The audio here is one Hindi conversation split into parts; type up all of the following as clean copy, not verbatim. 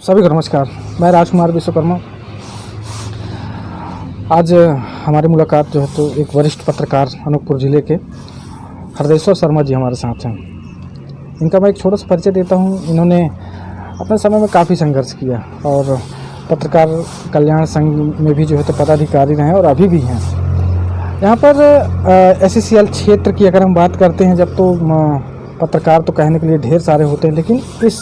सभी को नमस्कार। मैं राजकुमार विश्वकर्मा। आज हमारी मुलाकात जो है तो एक वरिष्ठ पत्रकार अनूपपुर ज़िले के हरदेश्वर शर्मा जी हमारे साथ हैं। इनका मैं एक छोटा सा परिचय देता हूं। इन्होंने अपने समय में काफ़ी संघर्ष किया और पत्रकार कल्याण संघ में भी जो है तो पदाधिकारी रहे और अभी भी हैं। यहाँ पर SCCL क्षेत्र की अगर हम बात करते हैं, जब तो पत्रकार तो कहने के लिए ढेर सारे होते हैं, लेकिन इस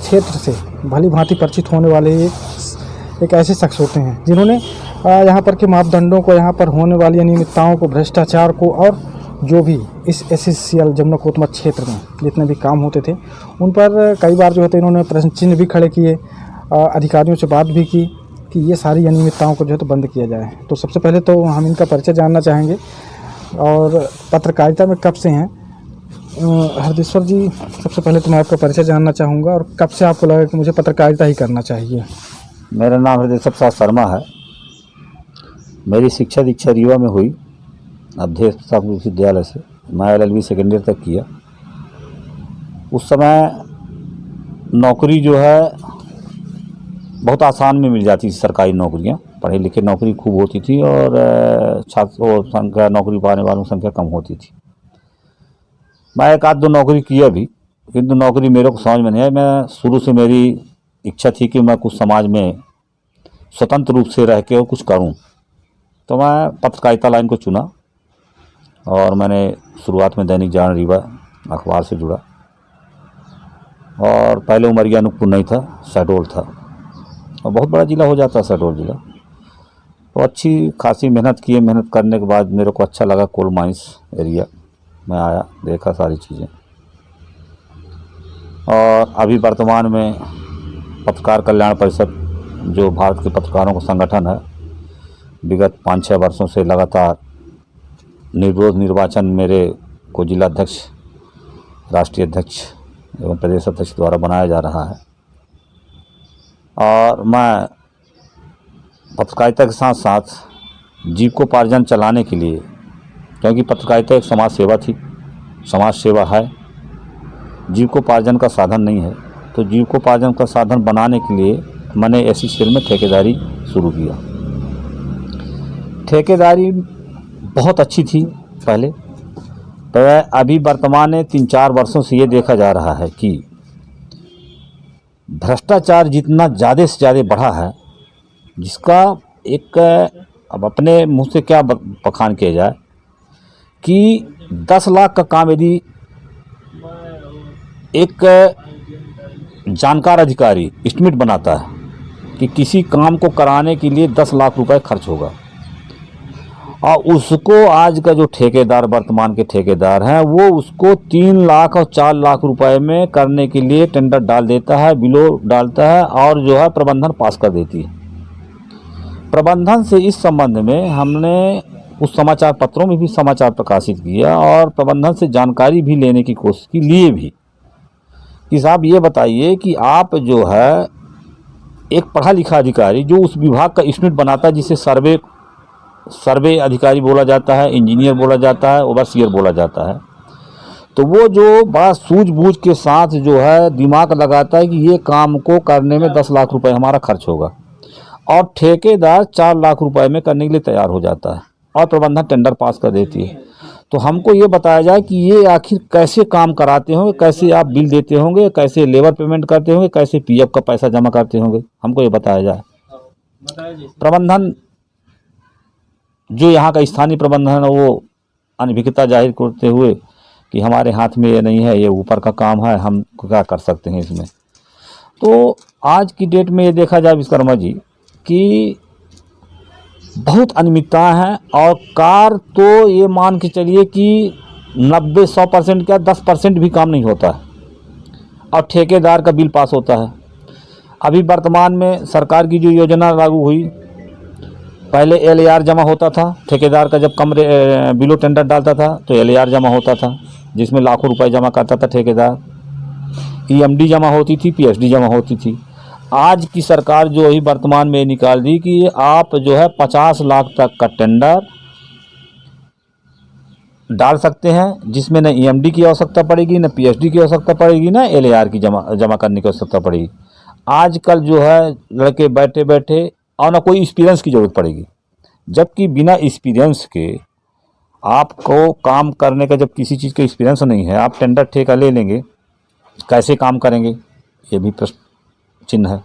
क्षेत्र से भली भांति परिचित होने वाले एक ऐसे शख्स होते हैं जिन्होंने यहाँ पर के मापदंडों को, यहाँ पर होने वाली अनियमितताओं को, भ्रष्टाचार को और जो भी इस SCCL जमुना कोतमा क्षेत्र में जितने भी काम होते थे उन पर कई बार जो है तो इन्होंने प्रश्न चिन्ह भी खड़े किए, अधिकारियों से बात भी की कि ये सारी अनियमितताओं को जो है तो बंद किया जाए। तो सबसे पहले तो हम इनका परिचय जानना चाहेंगे और पत्रकारिता में कब से हैं। हरदेश्वर जी, सबसे पहले तो मैं आपका परिचय जानना चाहूँगा और कब से आपको लगा कि मुझे पत्रकारिता ही करना चाहिए। मेरा नाम हरदेश्वर प्रसाद शर्मा है। मेरी शिक्षा दीक्षा रीवा में हुई, अवधेश विश्वविद्यालय से। मैं LLB सेकेंड ईयर तक किया। उस समय नौकरी जो है बहुत आसान में मिल जाती थी, सरकारी नौकरियां, पढ़े लिखे नौकरी खूब होती थी और छात्रों संख्या, नौकरी पाने वालों की संख्या कम होती थी। मैं एक आध दो नौकरी किया भी, किंतु नौकरी मेरे को समझ में नहीं आई। मैं शुरू से मेरी इच्छा थी कि मैं कुछ समाज में स्वतंत्र रूप से रह के और कुछ करूं, तो मैं पत्रकारिता लाइन को चुना और मैंने शुरुआत में दैनिक जागरण रीवा अखबार से जुड़ा। और पहले उमरिया अनूपपुर नहीं था, शहडोल था, और बहुत बड़ा ज़िला हो जाता है शहडोल ज़िला। तो अच्छी खासी मेहनत किए। मेहनत करने के बाद मेरे को अच्छा लगा कोल माइंस एरिया में आया, देखा सारी चीज़ें। और अभी वर्तमान में पत्रकार कल्याण परिषद, जो भारत के पत्रकारों का संगठन है, विगत 5-6 वर्षों से लगातार निर्विरोध निर्वाचन मेरे को जिला अध्यक्ष, राष्ट्रीय अध्यक्ष एवं प्रदेश अध्यक्ष द्वारा बनाया जा रहा है। और मैं पत्रकारिता के साथ साथ जीविकोपार्जन चलाने के लिए, क्योंकि पत्रकारिता एक समाज सेवा थी, समाज सेवा है, जीविकोपार्जन का साधन नहीं है, तो जीविकोपार्जन का साधन बनाने के लिए मैंने SCCL में ठेकेदारी शुरू किया। ठेकेदारी बहुत अच्छी थी पहले, तो अभी वर्तमान में 3-4 वर्षों से ये देखा जा रहा है कि भ्रष्टाचार जितना ज़्यादा से ज़्यादा बढ़ा है, जिसका एक, अब अपने मुँह से क्या बखान किया जाए, कि 10 लाख का काम यदि एक जानकार अधिकारी एस्टिमेट बनाता है कि किसी काम को कराने के लिए 10 लाख रुपए खर्च होगा, और उसको आज का जो ठेकेदार, वर्तमान के ठेकेदार हैं, वो उसको 3 लाख और 4 लाख रुपए में करने के लिए टेंडर डाल देता है, बिलो डालता है और जो है प्रबंधन पास कर देती है। प्रबंधन से इस संबंध में हमने उस समाचार पत्रों में भी समाचार प्रकाशित किया और प्रबंधन से जानकारी भी लेने की कोशिश की, लिए भी कि साहब ये बताइए कि आप जो है एक पढ़ा लिखा अधिकारी जो उस विभाग का एस्टिमेट बनाता है, जिसे सर्वे अधिकारी बोला जाता है, इंजीनियर बोला जाता है, ओवरसियर बोला जाता है, तो वो जो बड़ा सूझबूझ के साथ जो है दिमाग लगाता है कि ये काम को करने में 10 लाख रुपए हमारा खर्च होगा, और ठेकेदार 4 लाख रुपए में करने के लिए तैयार हो जाता है और प्रबंधन टेंडर पास कर देती है। तो हमको ये बताया जाए कि ये आखिर कैसे काम कराते होंगे, कैसे आप बिल देते होंगे, कैसे लेबर पेमेंट करते होंगे, कैसे PF का पैसा जमा करते होंगे, हमको ये बताया जाए। प्रबंधन जो यहाँ का स्थानीय प्रबंधन है, वो अनभिज्ञता जाहिर करते हुए कि हमारे हाथ में ये नहीं है, ये ऊपर का काम है, हम क्या कर सकते हैं इसमें। तो आज की डेट में ये देखा जाए विश्वकर्मा जी कि बहुत अनियमितता है, और कार तो ये मान के चलिए कि 90-100% क्या 10% भी काम नहीं होता है, और ठेकेदार का बिल पास होता है। अभी वर्तमान में सरकार की जो योजना लागू हुई, पहले LAR जमा होता था, ठेकेदार का जब कम बिलो टेंडर डालता था तो LAR जमा होता था, जिसमें लाखों रुपए जमा करता था ठेकेदार। EMD जमा होती थी, PSD जमा होती थी। आज की सरकार जो ही वर्तमान में निकाल दी कि आप जो है 50 लाख तक का टेंडर डाल सकते हैं, जिसमें न EMD की आवश्यकता पड़ेगी, न PSD की आवश्यकता पड़ेगी, न LAR की जमा करने की आवश्यकता पड़ेगी। आजकल जो है लड़के बैठे बैठे और ना कोई एक्सपीरियंस की ज़रूरत पड़ेगी, जबकि बिना एक्सपीरियंस के आपको काम करने का, जब किसी चीज़ का एक्सपीरियंस नहीं है आप टेंडर ठेका ले लेंगे, कैसे काम करेंगे, ये भी प्रश्न चिन्ह है।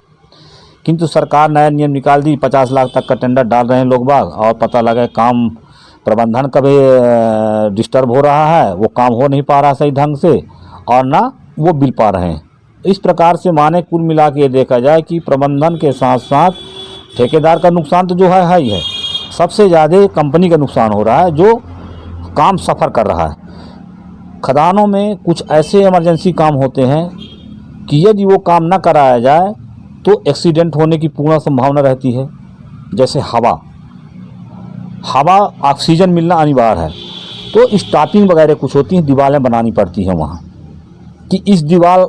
किंतु सरकार नया नियम निकाल दी, 50 लाख तक का टेंडर डाल रहे हैं लोग बाग, और पता लगा काम प्रबंधन का भी डिस्टर्ब हो रहा है, वो काम हो नहीं पा रहा सही ढंग से, और ना वो बिल पा रहे हैं। इस प्रकार से माने कुल मिला के देखा जाए कि प्रबंधन के साथ साथ ठेकेदार का नुकसान तो जो है ही है, सबसे ज़्यादा कंपनी का नुकसान हो रहा है जो काम सफ़र कर रहा है। खदानों में कुछ ऐसे इमरजेंसी काम होते हैं कि यदि वो काम ना कराया जाए तो एक्सीडेंट होने की पूर्ण संभावना रहती है। जैसे हवा ऑक्सीजन मिलना अनिवार्य है, तो स्टार्टिंग वगैरह कुछ होती हैं, दीवारें बनानी पड़ती हैं वहाँ, कि इस दीवार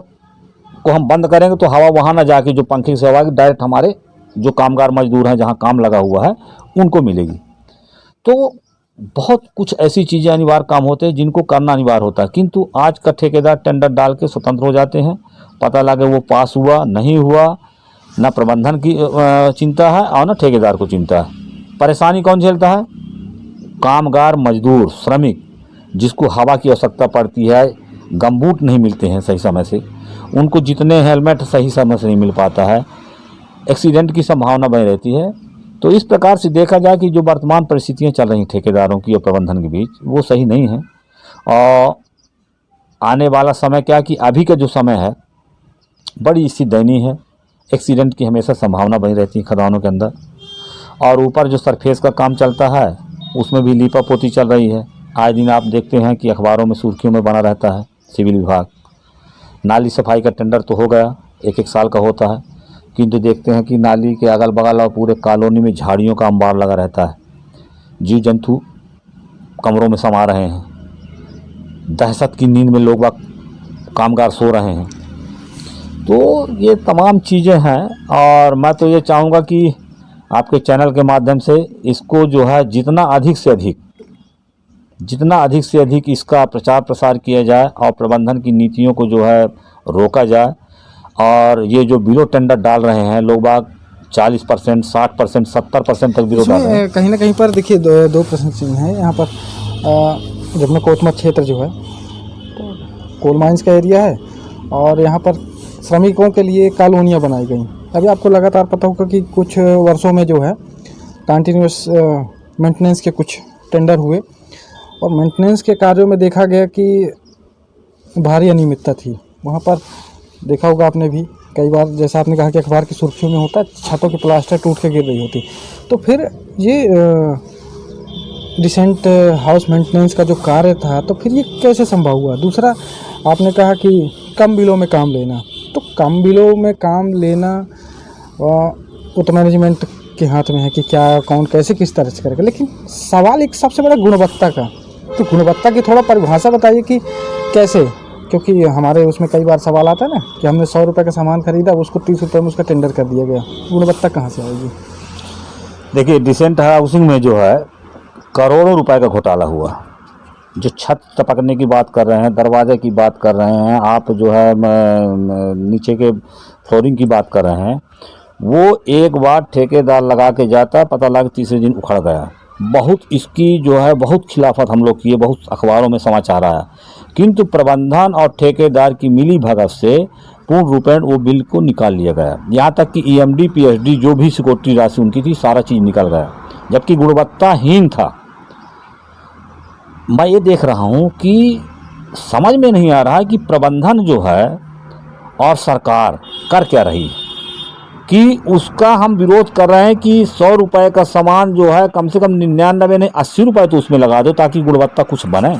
को हम बंद करेंगे तो हवा वहाँ ना जाके जो पंखे से हवा डायरेक्ट हमारे जो कामगार मजदूर हैं जहाँ काम लगा हुआ है उनको मिलेगी। तो बहुत कुछ ऐसी चीज़ें अनिवार्य काम होते हैं जिनको करना अनिवार्य होता है, किंतु आज का ठेकेदार टेंडर डाल के स्वतंत्र हो जाते हैं। पता लगे वो पास हुआ नहीं हुआ, ना प्रबंधन की चिंता है और ना ठेकेदार को चिंता है। परेशानी कौन झेलता है? कामगार मजदूर श्रमिक, जिसको हवा की आवश्यकता पड़ती है, गमबूट नहीं मिलते हैं सही समय से, उनको जितने हेलमेट सही समय से नहीं मिल पाता है, एक्सीडेंट की संभावना बनी रहती है। तो इस प्रकार से देखा जाए कि जो वर्तमान परिस्थितियाँ चल रही ठेकेदारों की और प्रबंधन के बीच, वो सही नहीं है। और आने वाला समय क्या कि अभी का जो समय है बड़ी स्थिति दयनीय है, एक्सीडेंट की हमेशा संभावना बनी रहती है खदानों के अंदर। और ऊपर जो सरफेस का काम चलता है उसमें भी लीपा पोती चल रही है। आए दिन आप देखते हैं कि अखबारों में सुर्खियों में बना रहता है सिविल विभाग। नाली सफाई का टेंडर तो हो गया, 1-1 साल का होता है, किंतु देखते हैं कि नाली के अगल बगल और पूरे कॉलोनी में झाड़ियों का अंबार लगा रहता है, जीव जंतु कमरों में समा रहे हैं, दहशत की नींद में लोग कामगार सो रहे हैं। तो ये तमाम चीज़ें हैं, और मैं तो ये चाहूँगा कि आपके चैनल के माध्यम से इसको जो है जितना अधिक से अधिक इसका प्रचार प्रसार किया जाए और प्रबंधन की नीतियों को जो है रोका जाए। और ये जो बिलो टेंडर डाल रहे हैं लोग बाग 40%, 60%, 70% तक बिलो डाल रहे हैं। कहीं ना कहीं पर देखिए दो प्रश्न चिन्ह हैं यहाँ पर। जब में कोतमत क्षेत्र जो है तो कोल माइंस का एरिया है, और यहाँ पर श्रमिकों के लिए कॉलोनियाँ बनाई गई। अभी आपको लगातार पता होगा कि कुछ वर्षों में जो है कंटिन्यूस मेंटेनेंस के कुछ टेंडर हुए, और मेंटेनेंस के कार्यों में देखा गया कि भारी अनियमितता थी वहाँ पर। देखा होगा आपने भी कई बार, जैसा आपने कहा कि अखबार की सुर्खियों में होता है, छतों की प्लास्टर टूट के गिर रही होती। तो फिर ये रिसेंट हाउस मेंटेनेंस का जो कार्य था, तो फिर ये कैसे संभव हुआ? दूसरा, आपने कहा कि कम बिलों में काम लेना, तो कम बिलों में काम लेना वो तो मैनेजमेंट के हाथ में है कि क्या, कौन, कैसे, किस तरह से करेगा। लेकिन सवाल एक सबसे बड़ा गुणवत्ता का, तो गुणवत्ता की थोड़ा परिभाषा बताइए कि कैसे, क्योंकि हमारे उसमें कई बार सवाल आता है ना कि हमने 100 रुपये का सामान खरीदा, उसको 30 रुपये में उसका टेंडर कर दिया गया। गुणवत्ता कहाँ से आएगी? देखिए, डिसेंट हाउसिंग में जो है करोड़ों रुपए का घोटाला हुआ। जो छत टपकने की बात कर रहे हैं, दरवाजे की बात कर रहे हैं, आप जो है नीचे के फ्लोरिंग की बात कर रहे हैं, वो एक बार ठेकेदार लगा के जाता, पता लगा तीसरे दिन उखड़ गया। बहुत इसकी जो है बहुत खिलाफत हम लोग किए, बहुत अखबारों में समाचार आया, किंतु प्रबंधन और ठेकेदार की मिली भगत से पूर्ण रूपेण वो बिल को निकाल लिया गया। यहाँ तक कि EMD PhD जो भी सिक्योरिटी राशि उनकी थी, सारा चीज़ निकल गया, जबकि गुणवत्ताहीन था। मैं ये देख रहा हूँ कि समझ में नहीं आ रहा है कि प्रबंधन जो है और सरकार कर क्या रही है, कि उसका हम विरोध कर रहे हैं कि 100 रुपये का सामान जो है कम से कम 99 नहीं 80 रुपये तो उसमें लगा दो ताकि गुणवत्ता कुछ बने।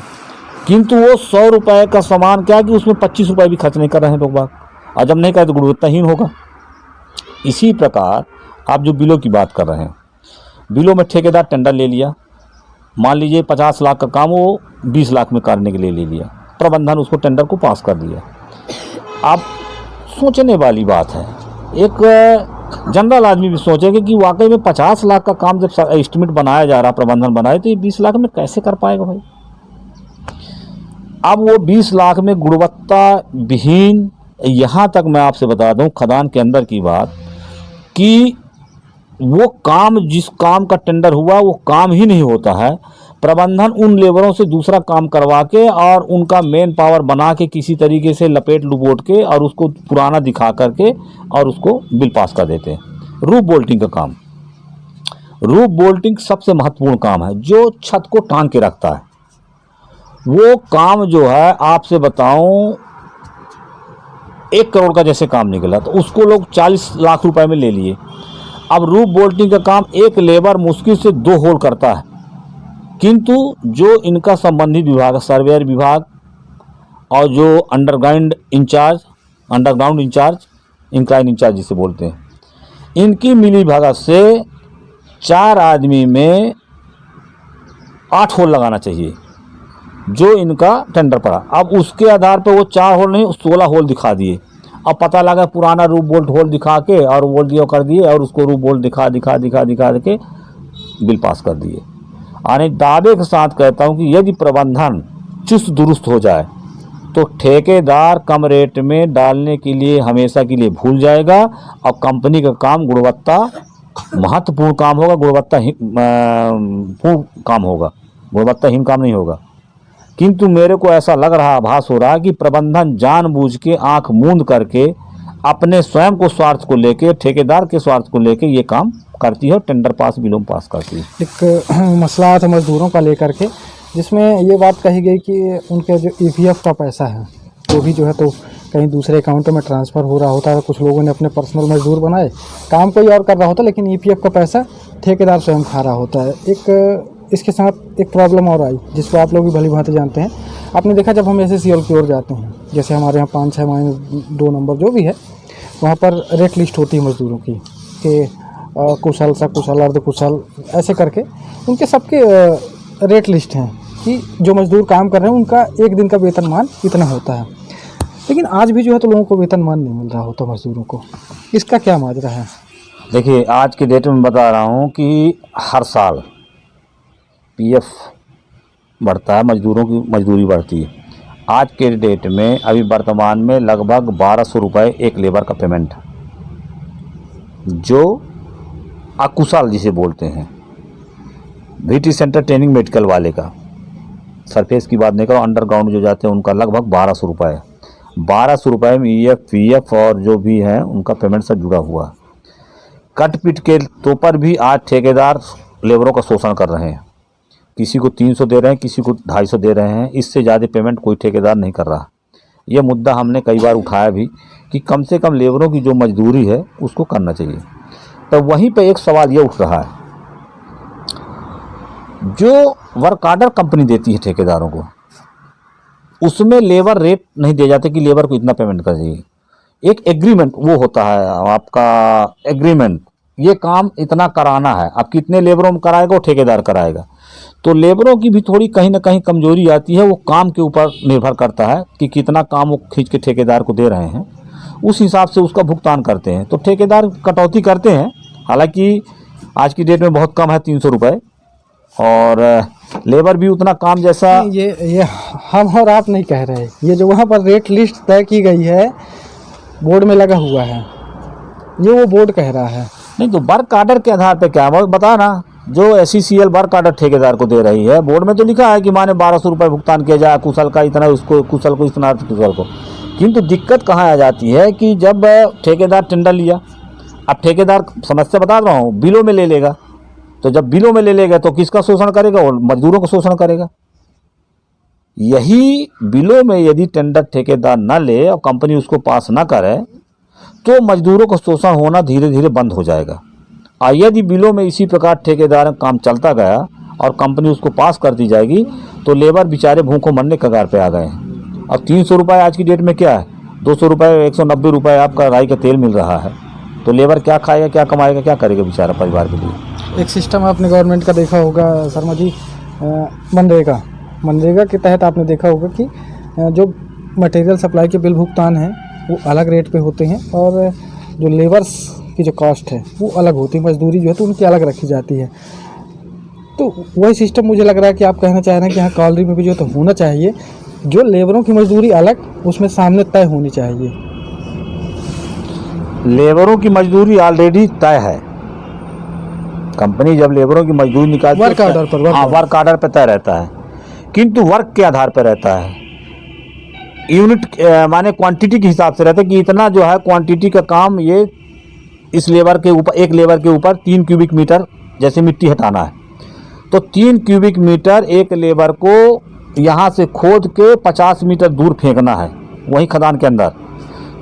किंतु वो 100 रुपये का सामान क्या कि उसमें 25 रुपये भी खर्च नहीं कर रहे हैं लोग बाग, और जब नहीं करें तो गुणवत्ताहीन होगा। इसी प्रकार आप जो बिलों की बात कर रहे हैं, बिलों में ठेकेदार टेंडर ले लिया, मान लीजिए 50 लाख का काम वो 20 लाख में करने के लिए ले लिया, प्रबंधन उसको टेंडर को पास कर दिया। अब सोचने वाली बात है, एक जनरल आदमी भी सोचेगा कि वाकई में 50 लाख का काम जब एस्टिमेट बनाया जा रहा, प्रबंधन बनाए, तो ये 20 लाख में कैसे कर पाएगा भाई। अब वो 20 लाख में गुणवत्ता विहीन यहाँ तक मैं आपसे बता दूं खदान के अंदर की बात कि वो काम, जिस काम का टेंडर हुआ वो काम ही नहीं होता है। प्रबंधन उन लेबरों से दूसरा काम करवा के और उनका मेन पावर बना के किसी तरीके से लपेट लुपोट के और उसको पुराना दिखा करके और उसको बिल पास कर देते हैं। रूफ बोल्टिंग का काम, रूफ बोल्टिंग सबसे महत्वपूर्ण काम है जो छत को टांग के रखता है। वो काम जो है आपसे बताऊं 1 करोड़ का जैसे काम निकला तो उसको लोग 40 लाख रुपए में ले लिए। अब रूफ बोल्टिंग का काम एक लेबर मुश्किल से 2 होल करता है, किंतु जो इनका संबंधित विभाग, सर्वेयर विभाग और जो अंडरग्राउंड इंचार्ज इंक्लाइन इंचार्ज जिसे बोलते हैं, इनकी मिली भगत से 4 आदमी में 8 होल लगाना चाहिए जो इनका टेंडर पड़ा। अब उसके आधार पर वो 4 होल नहीं 16 होल दिखा दिए। अब पता लगा पुराना रूफ बोल्ट होल दिखा के और बोल दिया कर दिए और उसको रूफ बोल्ट दिखा के बिल पास कर दिए। यानी दावे के साथ कहता हूँ कि यदि प्रबंधन चुस्त दुरुस्त हो जाए तो ठेकेदार कम रेट में डालने के लिए हमेशा के लिए भूल जाएगा और कंपनी का काम गुणवत्ता महत्वपूर्ण काम होगा, गुणवत्तापूर्ण काम होगा, गुणवत्ताहीन काम नहीं होगा। किंतु मेरे को ऐसा लग रहा, आभास हो रहा है कि प्रबंधन जानबूझ के आंख मूंद करके अपने स्वयं को स्वार्थ को लेके, ठेकेदार के स्वार्थ को लेके ये काम करती है, टेंडर पास बिलों पास करती है। एक मसला था मजदूरों का लेकर के, जिसमें ये बात कही गई कि उनके जो EPF का पैसा है वो भी जो है तो कहीं दूसरे अकाउंट में ट्रांसफ़र हो रहा होता है। कुछ लोगों ने अपने पर्सनल मजदूर बनाए, काम कोई और कर रहा होता, लेकिन EPF का पैसा ठेकेदार स्वयं खा रहा होता है। इसके साथ एक प्रॉब्लम और आई जिसको आप लोग भी भली भांति जानते हैं। आपने देखा जब हम SACL की ओर जाते हैं, जैसे हमारे यहाँ 5-6-2 नंबर जो भी है, वहाँ पर रेट लिस्ट होती है मज़दूरों की कि कुशल, सकुशल, अर्धकुशल, ऐसे करके उनके सबके रेट लिस्ट हैं कि जो मज़दूर काम कर रहे हैं उनका एक दिन का वेतनमान इतना होता है। लेकिन आज भी जो है तो लोगों को वेतनमान नहीं मिल रहा होता मज़दूरों को। इसका क्या माजरा है? देखिए आज के डेट में बता रहा हूँ कि हर साल PF बढ़ता है, मजदूरों की मजदूरी बढ़ती है। आज के डेट में अभी वर्तमान में लगभग 1200 रुपये एक लेबर का पेमेंट है, जो अकुशल जिसे बोलते हैं, VT सेंटर ट्रेनिंग मेडिकल वाले का, सरफेस की बात नहीं करो, अंडरग्राउंड जो जाते हैं उनका लगभग 1200 रुपये है। 1200 रुपये में EF PF और जो भी है उनका पेमेंट से जुड़ा हुआ। कट पिट के तो पर भी आज ठेकेदार लेबरों का शोषण कर रहे हैं। किसी को 300 दे रहे हैं, किसी को 250 दे रहे हैं, इससे ज़्यादा पेमेंट कोई ठेकेदार नहीं कर रहा। ये मुद्दा हमने कई बार उठाया भी कि कम से कम लेबरों की जो मजदूरी है उसको करना चाहिए। तो वहीं पे एक सवाल ये उठ रहा है, जो वर्क आर्डर कंपनी देती है ठेकेदारों को, उसमें लेबर रेट नहीं दिए जाते कि लेबर को इतना पेमेंट कर चाहिए। एक एग्रीमेंट वो होता है आपका एग्रीमेंट, ये काम इतना कराना है, अब कितने लेबरों में कराएगा वो ठेकेदार कराएगा। तो लेबरों की भी थोड़ी कहीं ना कहीं कमजोरी आती है, वो काम के ऊपर निर्भर करता है कि कितना काम वो खींच के ठेकेदार को दे रहे हैं, उस हिसाब से उसका भुगतान करते हैं। तो ठेकेदार कटौती करते हैं, हालांकि आज की डेट में बहुत कम है 300 रुपये, और लेबर भी उतना काम जैसा ये हम और आप नहीं कह रहे, ये जो वहाँ पर रेट लिस्ट तय की गई है बोर्ड में लगा हुआ है, ये वो बोर्ड कह रहा है। नहीं तो वर्क आर्डर के आधार पे क्या है बता ना, जो SCCL वर्क आर्डर ठेकेदार को दे रही है, बोर्ड में तो लिखा है कि माने 1200 रुपये भुगतान किया जाए, कुशल का इतना, उसको कुशल को इतना, कुशल को। किंतु दिक्कत कहाँ आ जाती है कि जब ठेकेदार टेंडर लिया, अब ठेकेदार समस्या बता रहा हूँ बिलों में ले लेगा, तो जब बिलों में ले लेगा तो किसका शोषण करेगा? और मजदूरों का शोषण करेगा। यही बिलों में यदि टेंडर ठेकेदार न ले और कंपनी उसको पास ना करे तो मजदूरों का शोषण होना धीरे धीरे बंद हो जाएगा। और यदि बिलों में इसी प्रकार ठेकेदार काम चलता गया और कंपनी उसको पास करती जाएगी तो लेबर बेचारे भूखों मरने कगार पे आ गए हैं। और 300 रुपये आज की डेट में क्या है? 200 रुपये, 190 रुपये आपका राई का तेल मिल रहा है। तो लेबर क्या खाएगा, क्या कमाएगा, क्या करेगा बेचारा परिवार के लिए? एक सिस्टम आपने गवर्नमेंट का देखा होगा शर्मा जी, मनरेगा के तहत आपने देखा होगा कि जो मटेरियल सप्लाई के बिल भुगतान हैं वो अलग रेट पे होते हैं, और जो लेबर्स की जो कॉस्ट है वो अलग होती है, मजदूरी जो है तो उनकी अलग रखी जाती है। तो वही सिस्टम मुझे लग रहा है कि आप कहना चाह रहे हैं कि हाँ कॉलरी में भी जो तो होना चाहिए, जो लेबरों की मजदूरी अलग उसमें सामने तय होनी चाहिए। लेबरों की मजदूरी ऑलरेडी तय है। कंपनी जब लेबरों की मजदूरी निकालती है वर्क ऑर्डर पर, हाँ वर्क ऑर्डर पर तय रहता है, किंतु वर्क के आधार पर रहता है। यूनिट माने क्वांटिटी के हिसाब से रहता है कि इतना जो है क्वांटिटी का काम ये इस लेबर के ऊपर, एक लेबर के ऊपर 3 क्यूबिक मीटर जैसे मिट्टी हटाना है, तो 3 क्यूबिक मीटर एक लेबर को यहाँ से खोद के 50 मीटर दूर फेंकना है वहीं खदान के अंदर,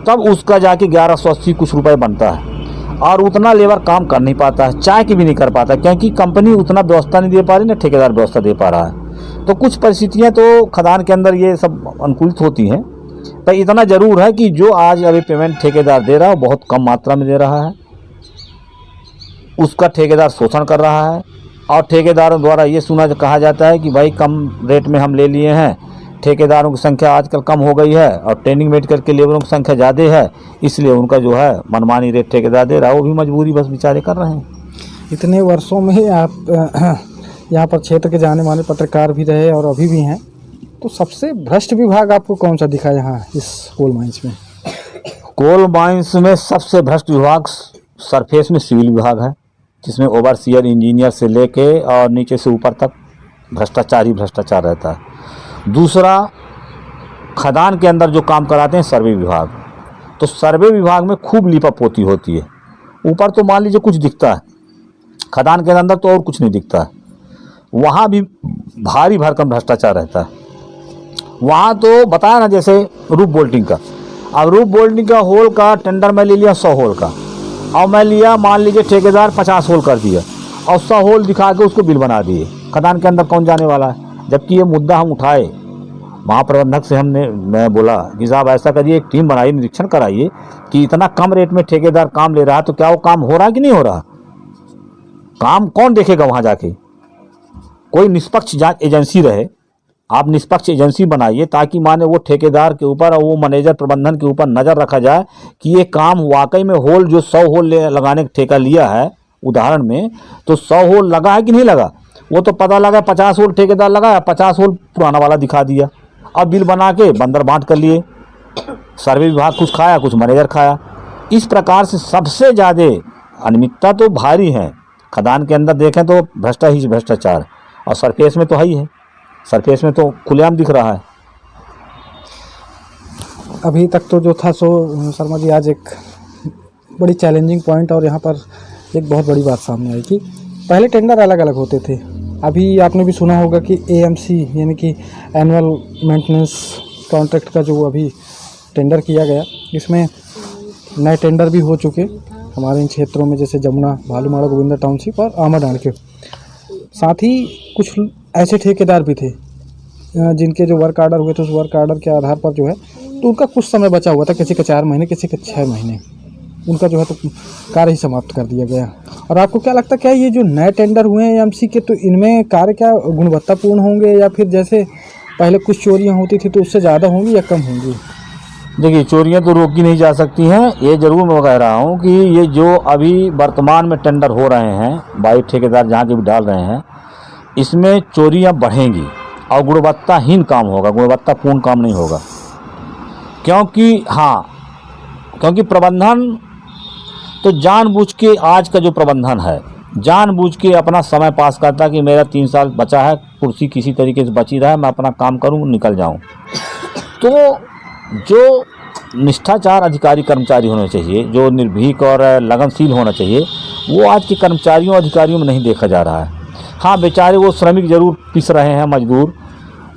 तब उसका जाके 1180 कुछ रुपए बनता है। और उतना लेबर काम कर नहीं पाता है, चाय की भी नहीं कर पाता, क्योंकि कंपनी उतना व्यवस्था नहीं दे पा रही, ना ठेकेदार व्यवस्था दे पा रहा है। तो कुछ परिस्थितियाँ तो खदान के अंदर ये सब अनुकूलित होती हैं, पर इतना ज़रूर है कि जो आज अभी पेमेंट ठेकेदार दे रहा है वो बहुत कम मात्रा में दे रहा है, उसका ठेकेदार शोषण कर रहा है। और ठेकेदारों द्वारा ये कहा जाता है कि भाई कम रेट में हम ले लिए हैं, ठेकेदारों की संख्या आजकल कम हो गई है और ट्रेनिंग मेडिकल के लेबरों की संख्या ज़्यादा है, इसलिए उनका जो है मनमानी रेट ठेकेदार दे रहा है, वो भी मजबूरी बस बेचारे कर रहे हैं। इतने वर्षों में आप यहाँ पर क्षेत्र के जाने माने पत्रकार भी रहे और अभी भी हैं, तो सबसे भ्रष्ट विभाग आपको कौन सा दिखा यहाँ इस कोल माइंस में? कोल माइंस में सबसे भ्रष्ट विभाग सरफेस में सिविल विभाग है, जिसमें ओवरसीयर इंजीनियर से लेके और नीचे से ऊपर तक भ्रष्टाचार ही भ्रष्टाचार रहता है। दूसरा, खदान के अंदर जो काम कराते हैं सर्वे विभाग, तो सर्वे विभाग में खूब लीपापोती होती है। ऊपर तो मान लीजिए कुछ दिखता है, खदान के अंदर तो और कुछ नहीं दिखता है। वहाँ भी भारी भरकम भ्रष्टाचार रहता है। वहाँ तो बताया ना, जैसे रूफ बोल्टिंग का, अब रूफ बोल्टिंग का होल का टेंडर मैं ले लिया 100 होल का, और मैं लिया मान लीजिए ठेकेदार 50 होल कर दिया और 100 होल दिखा के उसको बिल बना दिए। खदान के अंदर कौन जाने वाला है? जबकि ये मुद्दा हम उठाए, महाप्रबंधक से मैं बोला कि साहब ऐसा करिए, एक टीम बनाइए, निरीक्षण कराइए कि इतना कम रेट में ठेकेदार काम ले रहा है तो क्या वो काम हो रहा है कि नहीं हो रहा। काम कौन देखेगा वहाँ जाके? कोई निष्पक्ष जांच एजेंसी रहे, आप निष्पक्ष एजेंसी बनाइए ताकि माने वो ठेकेदार के ऊपर और वो मैनेजर प्रबंधन के ऊपर नज़र रखा जाए कि ये काम वाकई में होल जो 100 होल लगाने का ठेका लिया है उदाहरण में, तो 100 होल लगा है कि नहीं लगा। वो तो पता लगा 50 होल ठेकेदार लगाया, 50 होल पुराना वाला दिखा दिया, अब बिल बना के बंदर बांट कर लिए। सर्वे विभाग कुछ खाया, कुछ मैनेजर खाया। इस प्रकार से सबसे ज़्यादा अनियमितता तो भारी है खदान के अंदर, देखें तो भ्रष्टाचार, और सरफेस में तो है ही है, सरफेस में तो खुलेआम दिख रहा है। अभी तक तो जो था सो शर्मा जी, आज एक बड़ी चैलेंजिंग पॉइंट और यहाँ पर एक बहुत बड़ी बात सामने आई कि पहले टेंडर अलग अलग होते थे। अभी आपने भी सुना होगा कि AMC यानी कि एनुअल मेंटेनेंस कॉन्ट्रैक्ट का जो अभी टेंडर किया गया, इसमें नए टेंडर भी हो चुके हमारे इन क्षेत्रों में, जैसे जमुना, भालूमाड़ा, गोविंदा टाउनशिप और आमाडांड के। साथ ही कुछ ऐसे ठेकेदार भी थे जिनके जो वर्क ऑर्डर हुए थे, उस वर्क ऑर्डर के आधार पर जो है तो उनका कुछ समय बचा हुआ था, किसी का 4 महीने, किसी का 6 महीने, उनका जो है तो कार्य ही समाप्त कर दिया गया। और आपको क्या लगता है, क्या ये जो नए टेंडर हुए हैं AMC के, तो इनमें कार्य क्या गुणवत्तापूर्ण होंगे या फिर जैसे पहले कुछ चोरियां होती थी तो उससे ज़्यादा होंगी या कम होंगी? देखिए, चोरियां तो रोकी नहीं जा सकती हैं। ये ज़रूर मैं कह रहा हूँ कि ये जो अभी वर्तमान में टेंडर हो रहे हैं, बाई ठेकेदार जहाँ के भी डाल रहे हैं, इसमें चोरियां बढ़ेंगी और गुणवत्ताहीन काम होगा, गुणवत्तापूर्ण काम नहीं होगा। क्योंकि प्रबंधन तो जानबूझ के, आज का जो प्रबंधन है जानबूझ के अपना समय पास करता है कि मेरा 3 साल बचा है, कुर्सी किसी तरीके से बची रहा है, मैं अपना काम करूं, निकल जाऊं। तो जो निष्ठाचार अधिकारी कर्मचारी होने चाहिए, जो निर्भीक और लगनशील होना चाहिए, वो आज के कर्मचारियों अधिकारियों में नहीं देखा जा रहा है। हाँ, बेचारे वो श्रमिक जरूर पिस रहे हैं, मजदूर,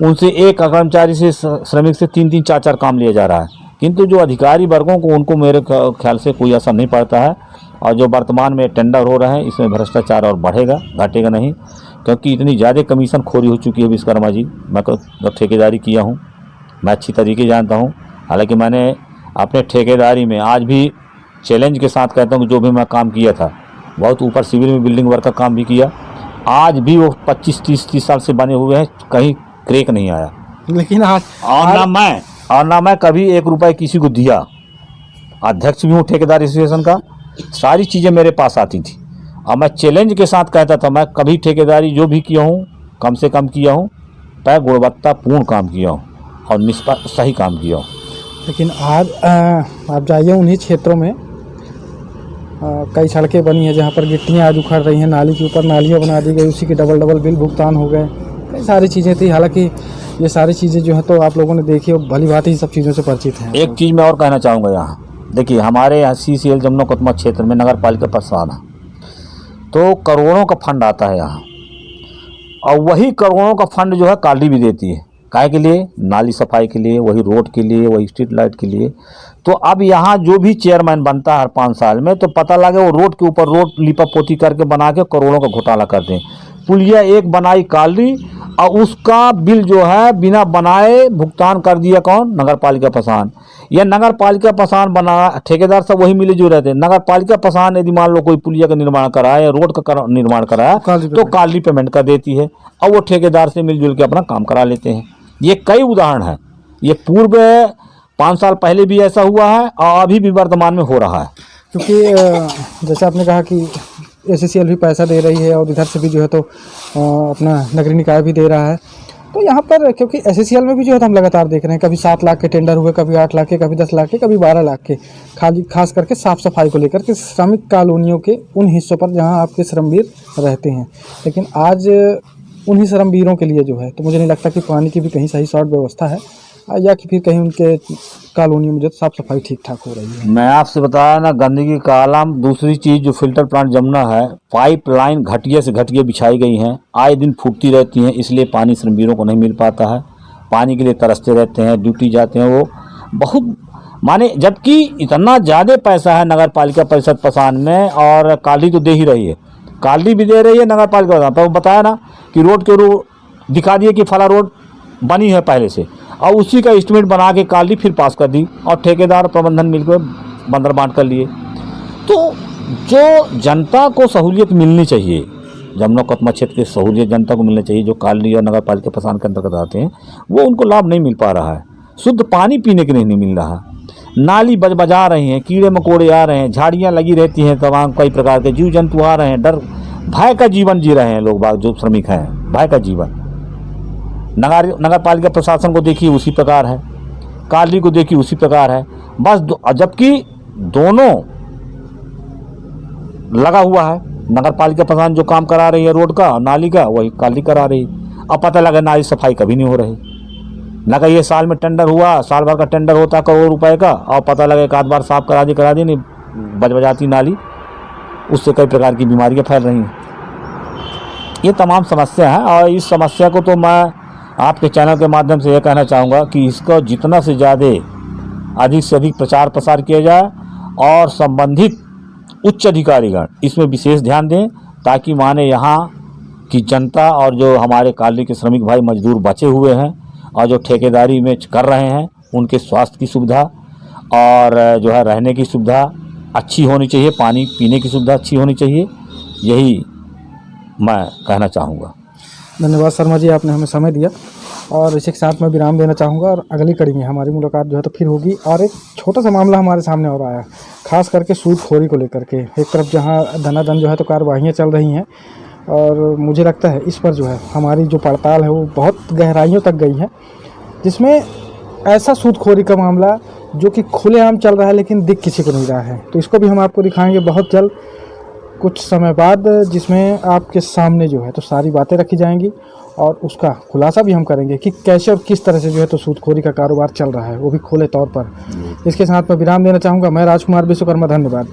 उनसे एक कर्मचारी से, श्रमिक से 3-3, 4-4 काम लिया जा रहा है, किंतु जो अधिकारी वर्गों को, उनको मेरे ख्याल से कोई असर नहीं पड़ता है। और जो वर्तमान में टेंडर हो रहे हैं, इसमें भ्रष्टाचार और बढ़ेगा, घटेगा नहीं, क्योंकि इतनी ज़्यादा कमीशन खोरी हो चुकी है विश्वकर्मा जी। मैं ठेकेदारी किया हूँ, मैं अच्छी तरीके जानता हूँ। हालांकि मैंने अपने ठेकेदारी में आज भी चैलेंज के साथ कहता हूँ कि जो भी मैं काम किया था, बहुत ऊपर सिविल में बिल्डिंग वर्क का काम भी किया, आज भी वो 25-30 साल से बने हुए हैं, कहीं क्रेक नहीं आया। लेकिन आज और ना मैं कभी 1 रुपये किसी को दिया। अध्यक्ष भी हूँ ठेकेदार एसोसिएशन का, सारी चीज़ें मेरे पास आती थी और मैं चैलेंज के साथ कहता था, मैं कभी ठेकेदारी जो भी किया हूँ कम से कम किया हूँ, तय गुणवत्तापूर्ण काम किया हूँ और निष्पक्ष सही काम किया हूँ। लेकिन आज आप जाइए उन्हीं क्षेत्रों में कई सड़कें बनी हैं जहाँ पर गिट्टियाँ आज उखड़ रही हैं, नाली के ऊपर नालियाँ बना दी गई, उसी के डबल बिल भुगतान हो गए। कई सारी चीज़ें थी, हालांकि ये सारी चीज़ें जो है तो आप लोगों ने देखी और भली भांति सब चीज़ों से परिचित हैं। एक चीज़ मैं और कहना चाहूँगा यहाँ, देखिए हमारे यहाँ CCL जमुना कोतमा क्षेत्र में नगर पालिका प्रशासन है, तो करोड़ों का फंड आता है यहाँ, और वही करोड़ों का फंड जो है काली भी देती है, काहे के लिए? नाली सफाई के लिए, वही रोड के लिए, वही स्ट्रीट लाइट के लिए। तो अब यहाँ जो भी चेयरमैन बनता है हर 5 साल में, तो पता लगे वो रोड के ऊपर रोड लिपा पोती करके बना के करोड़ों का घोटाला करते हैं। पुलिया एक बनाई काली और उसका बिल जो है बिना बनाए भुगतान कर दिया कौन? नगर पालिका प्रशासन। या नगर पालिका प्रशासन बना, ठेकेदार सब वही मिले जुले रहते हैं। नगर पालिका प्रशासन यदि मान लो कोई पुलिया का निर्माण कराया या रोड का निर्माण कराया तो काली पेमेंट कर देती है और वो ठेकेदार से मिलजुल के अपना काम करा लेते हैं। ये कई उदाहरण हैं, ये पूर्व 5 साल पहले भी ऐसा हुआ है और अभी भी वर्तमान में हो रहा है। क्योंकि जैसे आपने कहा कि SCCL भी पैसा दे रही है और इधर से भी जो है तो अपना नगरीय निकाय भी दे रहा है, तो यहाँ पर क्योंकि SCCL में भी जो है तो हम लगातार देख रहे हैं, कभी 7 लाख के टेंडर हुए, कभी 8 लाख के, कभी 10 लाख के, कभी 12 लाख के, खास करके साफ़ सफाई को लेकर के श्रमिक कॉलोनियों के उन हिस्सों पर जहाँ आपके श्रमवीर रहते हैं। लेकिन आज उन्हीं श्रमवीरों के लिए जो है तो मुझे नहीं लगता कि पानी की भी कहीं सही शॉर्ट व्यवस्था है या कि फिर कहीं उनके कॉलोनियों में जो साफ़ सफाई ठीक ठाक हो रही है। मैं आपसे बताया ना, गंदगी का आलम। दूसरी चीज़ जो फिल्टर प्लांट जमुना है, पाइपलाइन घटिया से घटिया बिछाई गई हैं, आए दिन फूटती रहती हैं, इसलिए पानी श्रमवीरों को नहीं मिल पाता है। पानी के लिए तरसते रहते हैं, ड्यूटी जाते हैं वो बहुत माने, जबकि इतना ज़्यादा पैसा है नगर पालिका परिषद प्रशासन में और काली तो दे ही रही है, काली भी दे रही है नगर पालिका। पर बताया ना कि रोड के दिखा दिए कि फला रोड बनी है पहले से, और उसी का एस्टिमेट बना के काली फिर पास कर दी और ठेकेदार प्रबंधन मिलकर बंदर बांट कर लिए। तो जो जनता को सहूलियत मिलनी चाहिए, जमुना कोतमा क्षेत्र की सहूलियत जनता को मिलनी चाहिए, जो काली और नगर पालिका प्रशासन के अंतर्गत आते हैं, वो उनको लाभ नहीं मिल पा रहा है। शुद्ध पानी पीने के लिए नहीं मिल रहा, नाली बजा रही हैं, कीड़े मकोड़े आ रहे हैं, झाड़ियाँ लगी रहती हैं, तमाम कई प्रकार के जीव जंतु आ रहे हैं, डर भय का जीवन जी रहे हैं लोग बाग जो श्रमिक हैं, भय का जीवन। नगर पालिका प्रशासन को देखिए उसी प्रकार है, काली को देखिए उसी प्रकार है, बस जबकि दोनों लगा हुआ है। नगर पालिका प्रशासन जो काम करा रही है रोड का नाली का, वही काली करा रही। अब पता लगा नाली सफाई कभी नहीं हो रही, लगा ये साल में टेंडर हुआ, साल भर का टेंडर होता करोड़ रुपए का, और पता लगा एक आध बार साफ करा दी नहीं बजाती नाली, उससे कई प्रकार की बीमारियां फैल रही हैं। ये तमाम समस्या है और इस समस्या को तो मैं आपके चैनल के माध्यम से यह कहना चाहूँगा कि इसका जितना से ज़्यादा अधिक से अधिक प्रचार प्रसार किया जाए और संबंधित उच्च अधिकारीगण इसमें विशेष ध्यान दें, ताकि माने यहाँ की जनता और जो हमारे काली के श्रमिक भाई मजदूर बचे हुए हैं और जो ठेकेदारी में कर रहे हैं, उनके स्वास्थ्य की सुविधा और जो है रहने की सुविधा अच्छी होनी चाहिए, पानी पीने की सुविधा अच्छी होनी चाहिए, यही मैं कहना चाहूँगा। धन्यवाद शर्मा जी, आपने हमें समय दिया और इसी के साथ मैं विराम देना चाहूँगा और अगली कड़ी में हमारी मुलाकात जो है तो फिर होगी। और एक छोटा सा मामला हमारे सामने और आया, खास करके सूदखोरी को लेकर के। एक तरफ जहाँ धनाधन जो है तो कार्रवाइयाँ चल रही हैं और मुझे लगता है इस पर जो है हमारी जो पड़ताल है वो बहुत गहराइयों तक गई है, जिसमें ऐसा सूदखोरी का मामला जो कि खुलेआम चल रहा है लेकिन दिख किसी को नहीं रहा है। तो इसको भी हम आपको दिखाएंगे बहुत जल्द, कुछ समय बाद, जिसमें आपके सामने जो है तो सारी बातें रखी जाएंगी और उसका खुलासा भी हम करेंगे कि कैसे और किस तरह से जो है तो सूदखोरी का कारोबार चल रहा है, वो भी खुले तौर पर। इसके साथ मैं विराम देना चाहूँगा। मैं राजकुमार विश्वकर्मा, धन्यवाद।